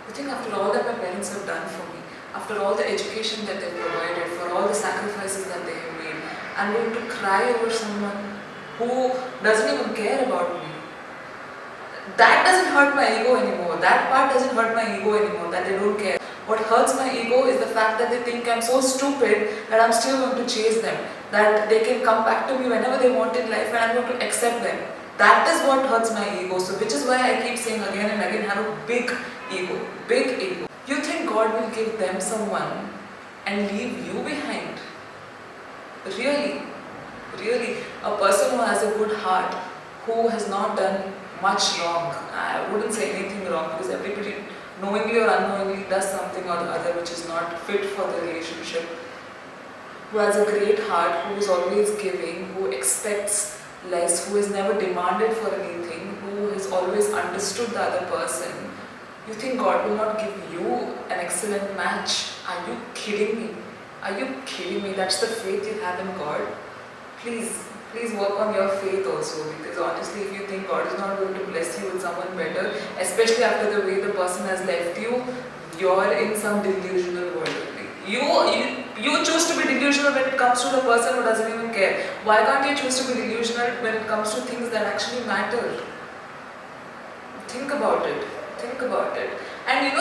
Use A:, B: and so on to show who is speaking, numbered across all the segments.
A: You think after all that my parents have done for me, after all the education that they've provided, for all the sacrifices that they have made, I'm going to cry over someone who doesn't even care about me. That doesn't hurt my ego anymore. That part doesn't hurt my ego anymore, that they don't care. What hurts my ego is the fact that they think I'm so stupid that I'm still going to chase them, that they can come back to me whenever they want in life and I'm going to accept them. That is what hurts my ego. So which is why I keep saying again and again, have a big ego, big ego. You think God will give them someone and leave you behind? Really? Really? A person who has a good heart, who has not done much wrong. I wouldn't say anything wrong because everybody knowingly or unknowingly does something or the other which is not fit for the relationship. Who has a great heart, who is always giving, who expects less, who has never demanded for anything, who has always understood the other person. You think God will not give you an excellent match? Are you kidding me? Are you kidding me? That's the faith you have in God? Please work on your faith also, because honestly if you think God is not going to bless you with someone better, especially after the way the person has left you, you're in some delusional world only. You choose to be delusional when it comes to the person who doesn't even care. Why can't you choose to be delusional when it comes to things that actually matter? Think about it. Think about it. And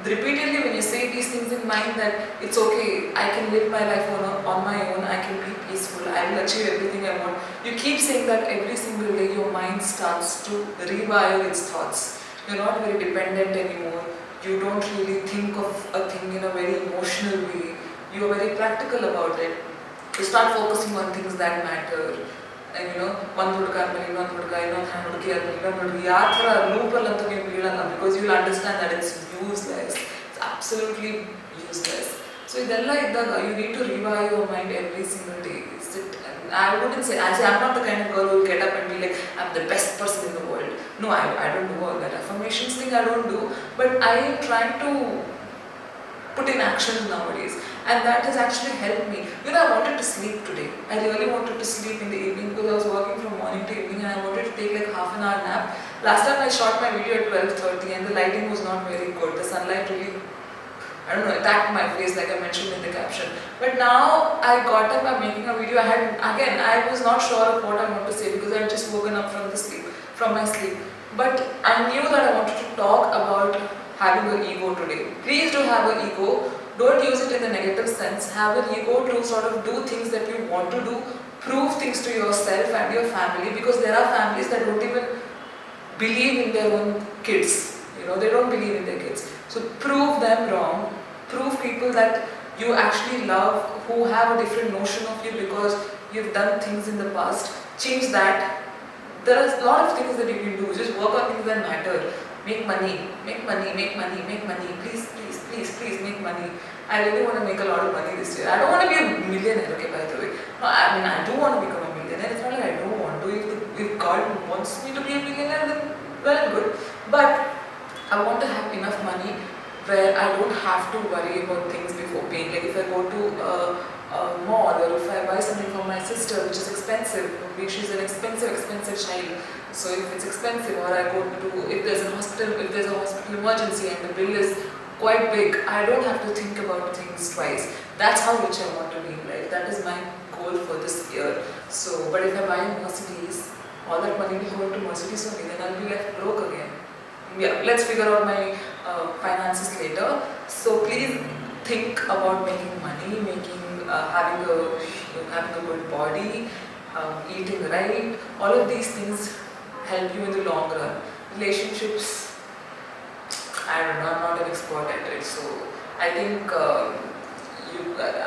A: repeatedly when you say these things in mind that it's okay, I can live my life on my own, I can be peaceful, I will achieve everything I want. You keep saying that every single day your mind starts to rewire its thoughts. You're not very dependent anymore. You don't really think of a thing in a very emotional way. You are very practical about it. You start focusing on things that matter. And one hudka, ಇನ್ನೊಂದು ಹುಡುಗ ಹುಡುಗಿ ಇನ್ನೊಂದು ಯಾವ ಥರ ಲೂಪಲ್ಲಂತೂ ನೀವು ಬೀಳಲ್ಲ, because you'll understand that it's useless. It's absolutely useless. So ಇದೆಲ್ಲ ಇದ್ದಾಗ you need to rewire your mind every single day. I wouldn't say, I'm not the kind of girl who will get up and be like, I'm the best person in the world. No, I don't do all that affirmations thing, I don't do. But I am trying to put in action nowadays, and that has actually helped me. I wanted to sleep today. I really wanted to sleep in the evening because I was working from morning to evening and I wanted to take like half an hour nap. Last time I shot my video at 12:30 and the lighting was not very good. The sunlight really, I don't know, attacked my face like I mentioned in the caption. But now I got up, I'm making a video. I was not sure of what I want to say because I had just woken up from my sleep. But I knew that I wanted to talk about having an ego today. Please do have an ego. Don't use it in the negative sense. Have an ego to sort of do things that you want to do, prove things to yourself and your family, because there are families that don't even believe in their own kids. They don't believe in their kids. So prove them wrong. Prove people that you actually love, who have a different notion of you because you've done things in the past. Change that. There are a lot of things that you can do. Just work on things that matter. Make money. Please make money. I really want to make a lot of money this year. I don't want to be a millionaire, okay, by the way. No, I do want to become a millionaire. It's not like I don't want to. If God wants me to be a millionaire, then well and good. But I want to have enough money where I don't have to worry about things before paying. Like if I go to a mall or if I buy something for my sister which is expensive, maybe she's an expensive child. So if it's expensive, or I go to, if there's a hospital emergency and the bill is quite big, I don't have to think about things twice. That's how rich I want to be in life. That is my goal for this year. So, but if I buy a Mercedes, all that money will go into Mercedes only, then I'll be left broke again. Yeah, let's figure out my finances later. So please think about making money, having a good body, eating right. All of these things help you in the long run. Relationships, I don't know, I'm not an expert at it, so I think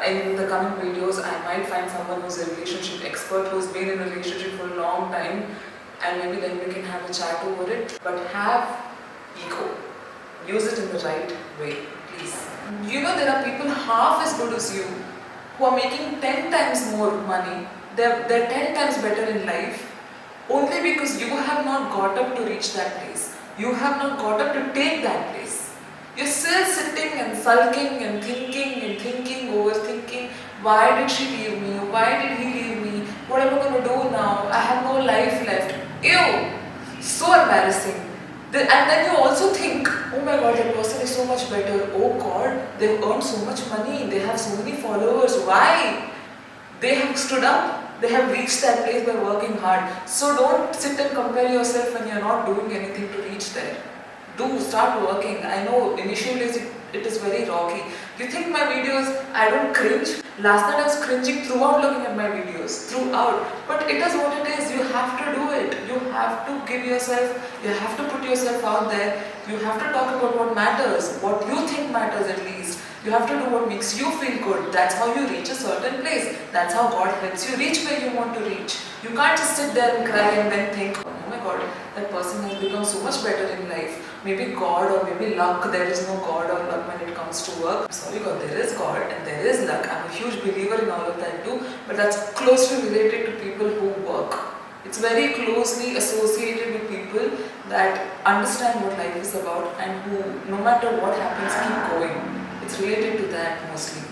A: in the coming videos I might find someone who's a relationship expert, who's been in a relationship for a long time, and maybe then we can have a chat over it. But have ego. Use it in the right way, please. There are people half as good as you who are making 10 times more money. They're 10 times better in life, only because you have not got up to reach that place. You have not got up to take that place. You're still sitting and sulking and thinking, overthinking. Why did she leave me? Why did he leave me? What am I going to do now? I have no life left. Ew! So embarrassing. And then you also think, oh my god, that person is so much better. Oh god, they've earned so much money. They have so many followers. Why? They have stood up. They have reached that place by working hard. So don't sit and compare yourself when you're not doing anything to reach there. Do start working. I know initially it is very rocky. You think my videos, I don't cringe? Last night I was cringing throughout looking at my videos, throughout. But it is what it is. You have to do it. You have to give yourself, you have to put yourself out there. You have to talk about what matters, what you think matters at least. You have to do what makes you feel good. That's how you reach a certain place. That's how God helps you reach where you want to reach. You can't just sit there and cry and then think, oh my god, that person has become so much better in life. Maybe God or maybe luck. There is no God or luck when it comes to work. I'm sorry God, there is God and there is luck. I'm a huge believer in all of that too. But that's closely related to people who work. It's very closely associated with people that understand what life is about and who, no matter what happens, keep going. It's related to that mostly.